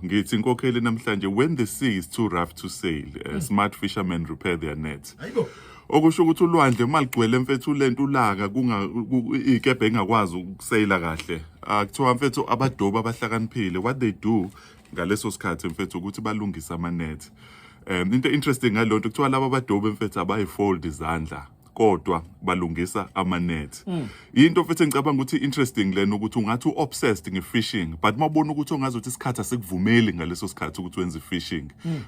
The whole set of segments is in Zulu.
Ngithi inkokheli namhlanje, when the sea is too rough to sail, smart fishermen repair their nets. Okusho ukuthi ulwandle maligcwele mfethu lento ulaka ikebhe engakwazi ukusayila kahle. Kuthiwa mfethu abadobi abahlakaniphile, what they do ngaleso sikhathi mfethu ukuthi balungisa amanet. Into interesting ngalonto kuthiwa laba abadobi mfethu abayifold izandla kodwa balungisa amanet. Into mfethu engicabanga ukuthi interesting lena ukuthi ungathi uobsessed ngefishing, but mabona ukuthi ongazothi isikhathi asekuvumeli ngaleso sikhathi ukuthi wenze fishing.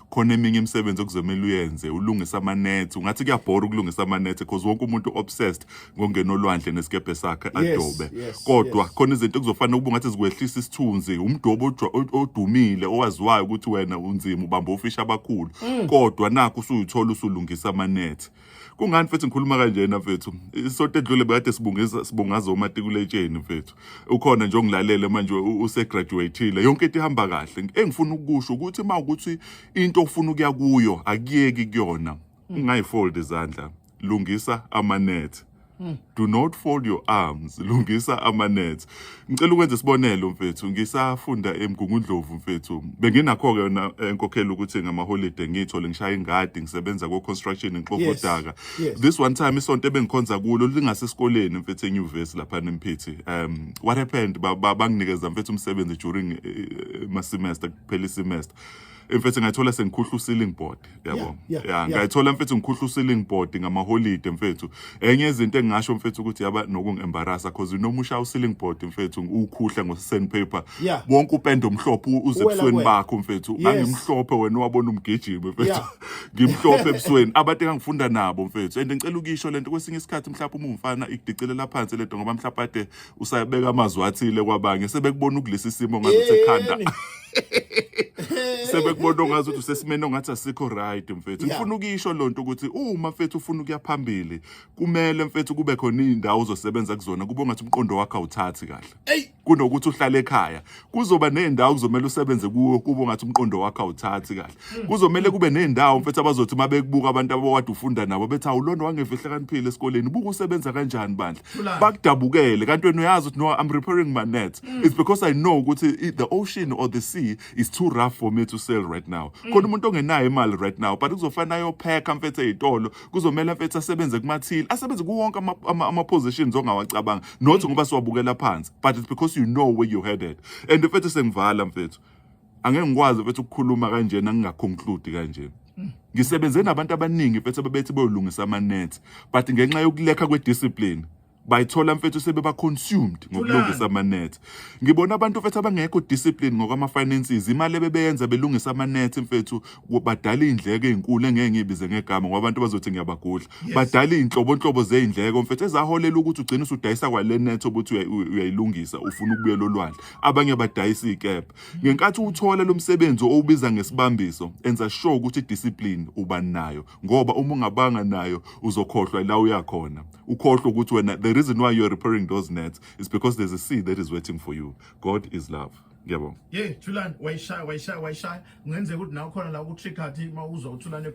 Khona eminye imisebenzi okuzomela uyenze, ulungisa amanet. Ungathi kuyabhora ukulungisa amanet because wonke umuntu obsessed ngongena olwandle nesikebhe sakhe adobe. Kodwa khona izinto ekuzofana ukuba ngathi zikwehlisa isithunzi, umdobo odumile owaziwayo ukuthi wena unzima ubamba ofisha abakhulu. Kodwa nakho usuyithola usulungisa amanet. Kungani mfethu ngikhuluma kanjena mfethu, isonto edlule bekade sibungaza umatikuletsheni mfethu. Ukhona nje ongilalele manje usegraduateile, yonke into ihamba kahle. Engifuna ukusho ukuthi mawukuthi into ofuna ukuya kuyo akuyeki kuyona, ungayifold izandla, lungisa amanet. Do not fold your arms, lungisa amanet. Ngicela ukwenza isibonelo mfethu, ngisafunda eMgungundlovu mfethu. Benginakho ke yona enkokhela ukuthi ngama-holiday ngithole ngishaya ingadi, ngisebenza ko-construction eNhlokodaka. This one time isonto ebengikhonza kulo lingasesikoleni mfethu enyuvesi lapha eMphithi. What happened, banginikeza mfethu umsebenzi during ma-semester, kuphela isemester. Mfethu ngayithola sengikhuhla u-ceiling board, yabo. Ngayithola mfethu ngikhuhla u-ceiling board ngama-holiday mfethu. Enye izinto engingasho mfethu ukuthi yaba nokungi-embarrassa because noma ushaya u-ceiling board mfethu ukhuhla ngo-sandpaper. Wonke upende omhlophe uze ebusweni bakho mfethu. Ngangimhlophe wena wabona umgijimi mfethu. Ngimhlophe ebusweni. Abantu engangifunda nabo mfethu. And ngicela ukisho lento kwesinye isikhathi mhlawumbe uma umfana ikudicelela phansi lento ngoba mhlawumbe ade usayibeka amazwi athile kwabanye sebekubona ukulesi simo ngazuthi ekhanda. Sebekubona ngazuthi usesimene ongathi asikho right mfethu. Ngifuna ukisho lonto ukuthi uma mfethu ufuna ukuya phambili kumele mfethu kube khona indawo uzosebenza kuzona kube ngathi umqondo wakhe awuthathi kahle. Kunokuthi uhlale ekhaya. Kuzoba nezindawo kuzomela usebenze kuwo kube ngathi umqondo wakhe awuthathi kahle. Kuzomela kube nezindawo mfethu abazothi mabekubuka abantu abawade ufunda nabo bethi awulona wangefihla kaniphile esikoleni buku usebenza kanjani bandla. Bakudabukele kanti wena uyazi ukuthi no, I'm repairing my net. It's because I know ukuthi the ocean or the sea is too rough for me to sail right now. Khona umuntu ongenayo imali right now, but kuzofana ayopheka mfethu ezitolo, kuzomela mfethu asebenze kumathili, asebenze kuwonke ama positions ongawacabanga, not ngoba siwabukela phansi, but it's because you know where you're headed. And mfethu sengivala mfethu. Angeke ngikwazi mfethu ukukhuluma kanjena ngingaconclude kanje. Ngisebenze nabantu abaningi mfethu ababethi bayolungisa amanet, but ngenxa yokulekha kwediscipline bayithola mfethu sebeba consumed ngokulungisa amanet. Ngibona abantu mfethu abangekho discipline ngokwama finances, imali bebeyenza belungisa amanet mfethu badala indleko ezinkulu engeke ngibize ngegama ngoba abantu bazothi ngiyabagudla. Badala inhlobonhlobo zeindleko mfethu ezaholela ukuthi ugcina usudayisa kwale net obuthi uyayilungisa ufuna ukubuyela olwandle. Abanye badayisa ikephe. Ngenkathi uthola lo msebenzi owubiza ngesibambiso, enza sure ukuthi discipline uba nayo ngoba uma ungabanga nayo uzokhohlwa la uyakhona. Ukhohlwa ukuthi wena the reason why you're repairing those nets is because there's a sea that is waiting for you. God is love. Ngiyabonga. Thulan wayishaya ngenze ukuthi nawe khona la ku-trick athi mawuzwa uthulane